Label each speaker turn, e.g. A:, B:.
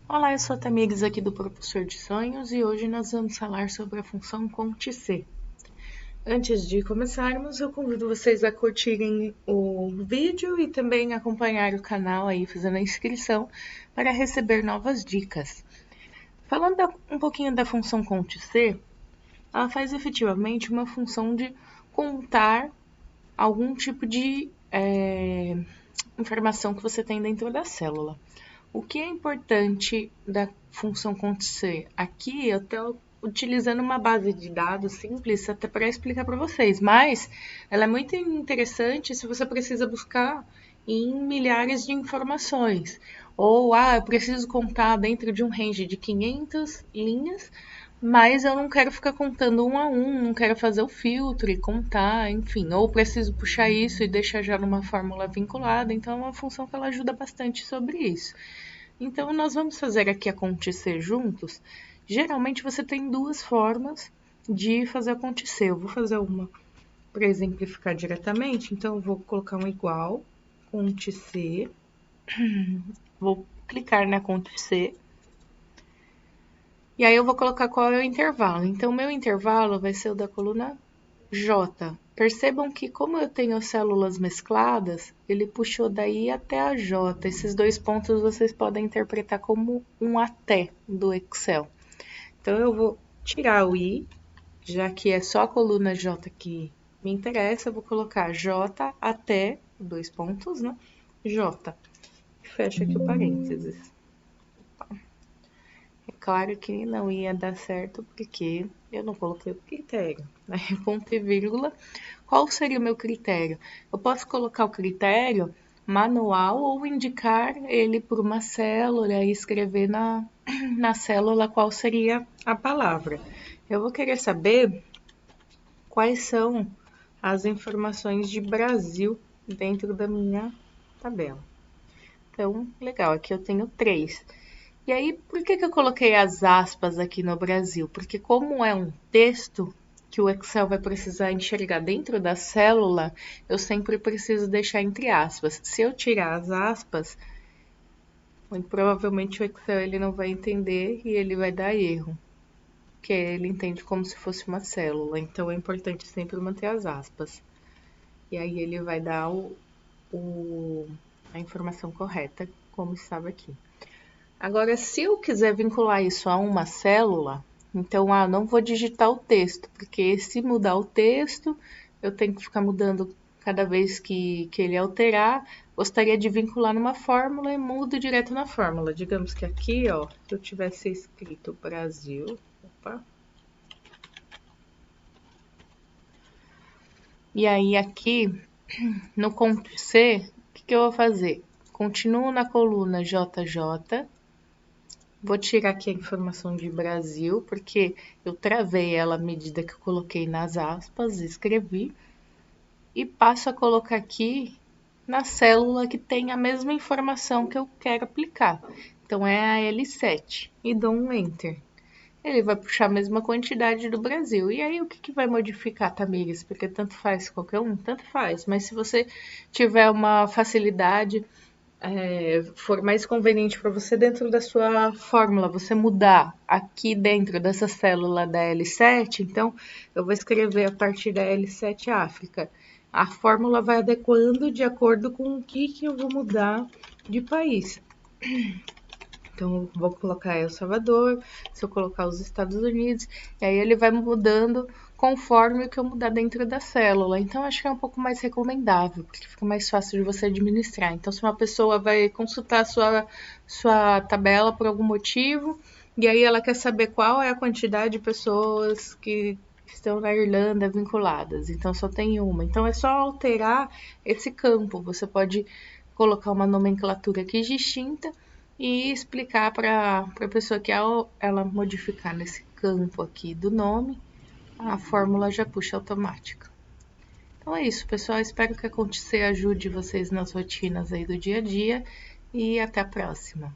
A: Olá, eu sou a Tamires aqui do Propulsor de Sonhos e hoje nós vamos falar sobre a função Conte-C. Antes de começarmos, eu convido vocês a curtirem o vídeo e também acompanhar o canal aí fazendo a inscrição para receber novas dicas. Falando um pouquinho da função Conte-C, ela faz efetivamente uma função de contar algum tipo de informação que você tem dentro da célula. O que é importante da função acontecer? Aqui eu estou utilizando uma base de dados simples até para explicar para vocês, mas ela é muito interessante se você precisa buscar em milhares de informações. Ou, eu preciso contar dentro de um range de 500 linhas, mas eu não quero ficar contando um a um, não quero fazer o filtro e contar, enfim. Ou preciso puxar isso e deixar já numa fórmula vinculada, então é uma função que ela ajuda bastante sobre isso. Então, nós vamos fazer aqui acontecer juntos. Geralmente, você tem duas formas de fazer acontecer. Eu vou fazer uma para exemplificar diretamente. Então, eu vou colocar um igual, acontecer. Vou clicar na acontecer. E aí, eu vou colocar qual é o intervalo. Então, o meu intervalo vai ser o da coluna J. Percebam que como eu tenho células mescladas, ele puxou daí até a J. Esses dois pontos vocês podem interpretar como um até do Excel. Então, eu vou tirar o I, já que é só a coluna J que me interessa, eu vou colocar J até, dois pontos, né? J. Fecha aqui o parênteses. É claro que não ia dar certo porque eu não coloquei o critério, né? Ponto e vírgula. Qual seria o meu critério? Eu posso colocar o critério manual ou indicar ele por uma célula e escrever na célula qual seria a palavra. Eu vou querer saber quais são as informações de Brasil dentro da minha tabela. Então, legal, aqui eu tenho 3. E aí, por que eu coloquei as aspas aqui no Brasil? Porque como é um texto que o Excel vai precisar enxergar dentro da célula, eu sempre preciso deixar entre aspas. Se eu tirar as aspas, muito provavelmente o Excel ele não vai entender e ele vai dar erro, que ele entende como se fosse uma célula. Então, é importante sempre manter as aspas. E aí ele vai dar a informação correta, como estava aqui. Agora, se eu quiser vincular isso a uma célula, então, não vou digitar o texto, porque se mudar o texto, eu tenho que ficar mudando cada vez que ele alterar. Gostaria de vincular numa fórmula e mudo direto na fórmula. Digamos que aqui, ó, se eu tivesse escrito Brasil, e aí aqui no ponto C, o que eu vou fazer? Continuo na coluna JJ. Vou tirar aqui a informação de Brasil, porque eu travei ela à medida que eu coloquei nas aspas, escrevi. E passo a colocar aqui na célula que tem a mesma informação que eu quero aplicar. Então, é a L7. E dou um Enter. Ele vai puxar a mesma quantidade do Brasil. E aí, o que vai modificar, Tamires? Porque tanto faz qualquer um? Tanto faz. Mas se você tiver uma facilidade for mais conveniente para você dentro da sua fórmula, você mudar aqui dentro dessa célula da L7, então eu vou escrever a partir da L7 África. A fórmula vai adequando de acordo com o que eu vou mudar de país. Então, eu vou colocar El Salvador, se eu colocar os Estados Unidos, e aí ele vai mudando conforme o que eu mudar dentro da célula. Então, acho que é um pouco mais recomendável, porque fica mais fácil de você administrar. Então, se uma pessoa vai consultar a sua tabela por algum motivo, e aí ela quer saber qual é a quantidade de pessoas que estão na Irlanda vinculadas. Então, só tem uma. Então, é só alterar esse campo. Você pode colocar uma nomenclatura aqui distinta e explicar para a pessoa que ao ela modificar nesse campo aqui do nome, a fórmula já puxa automática. Então é isso, pessoal. Espero que acontecer ajude vocês nas rotinas aí do dia a dia e até a próxima.